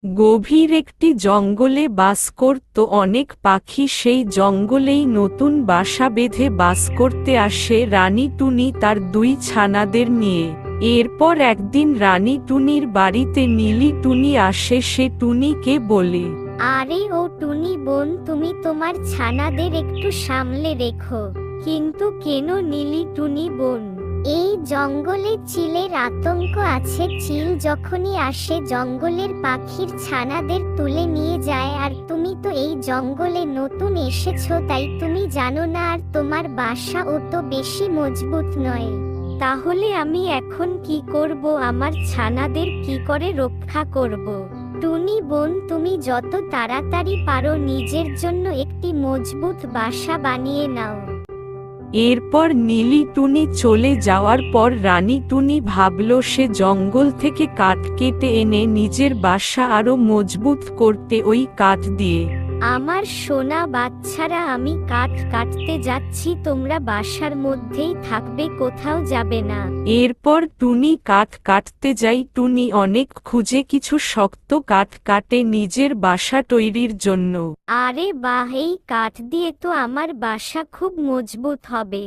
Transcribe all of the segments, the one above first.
গভীর একটি জঙ্গলে বাস করত অনেক পাখি। সেই জঙ্গলেই নতুন বাসা বেঁধে বাস করতে আসে রানী টুনি তার দুই ছানাদের নিয়ে। এরপর একদিন রানী টুনির বাড়িতে নীলি টুনি আসে। সে টুনিকে বলে, আরে ও টুনি বোন, তুমি তোমার ছানাদের একটু সামলে রেখো। কিন্তু কেন নীলি টুনি বোন? এই জঙ্গলে চিলের আতঙ্ক আছে। চিল যখনই আসে জঙ্গলের পাখির ছানাদের তুলে নিয়ে যায়। আর তুমি তো এই জঙ্গলে নতুন এসেছো, তাই তুমি জানো না, আর তোমার বাসা অত বেশি মজবুত নয়। তাহলে আমি এখন কি করব? আমার ছানাদের কি করে রক্ষা করব? টুনি বোন, তুমি যত তাড়াতাড়ি পারো নিজের জন্য একটি মজবুত বাসা বানিয়ে নাও। এরপর নীলি টুনি চলে যাওয়ার পর রানী টুনি ভাবল সে জঙ্গল থেকে কাঠ কেটে এনে নিজের বাসা আরো মজবুত করতে ওই কাঠ দিয়ে। আমার সোনা বাচ্চারা, আমি কাঠ কাটতে যাচ্ছি, তোমরা বাসার মধ্যেই থাকবে, কোথাও যাবে না। এরপর টুনি কাঠ কাটতে যাই। টুনি অনেক খুঁজে কিছু শক্ত কাঠ কাটে নিজের বাসা তৈরির জন্য। আরে বাহ, এই কাঠ দিয়ে তো আমার বাসা খুব মজবুত হবে।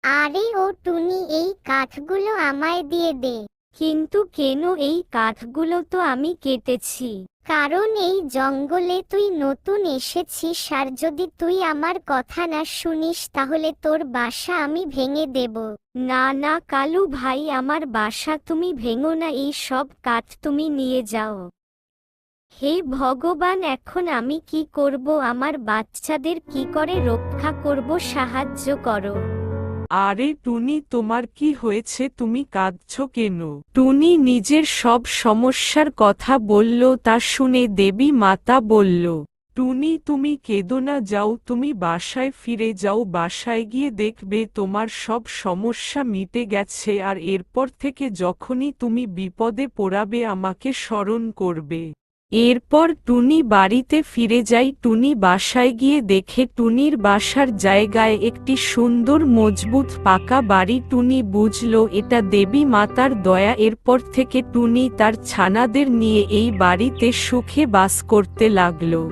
আরে ও টুনি, এই কাঠগুলো আমায় দিয়ে দে। কিন্তু কেন? এই কাঠগুলো তো আমি কেটেছি। কারণ এই জঙ্গলে তুই নতুন এসেছিস, আর যদি তুই আমার কথা না শুনিস তাহলে তোর বাসা আমি ভেঙে দেব। না না কালু ভাই, আমার বাসা তুমি ভেঙো না, এই সব কাঠ তুমি নিয়ে যাও। হে ভগবান, এখন আমি কি করব? আমার বাচ্চাদের কি করে রক্ষা করব? সাহায্য করো। আরে টুনি, তোমার কি হয়েছে? তুমি কাঁদছো কেন? টুনি নিজের সব সমস্যার কথা বলল। তা শুনে দেবী মাতা বলল, টুনি তুমি কেঁদো না, যাও তুমি বাসায় ফিরে যাও। বাসায় গিয়ে দেখবে তোমার সব সমস্যা মিটে গেছে। আর এরপর থেকে যখনই তুমি বিপদে পড়াবে আমাকে স্মরণ করবে। এরপর টুনি বাড়িতে ফিরে যায়। টুনি বাসায় গিয়ে দেখে টুনির বাসার জায়গায় একটি সুন্দর মজবুত পাকা বাড়ি। টুনি বুঝল এটা দেবী মাতার দয়া। এরপর থেকে টুনি তার ছানাদের নিয়ে এই বাড়িতে সুখে বাস করতে লাগলো।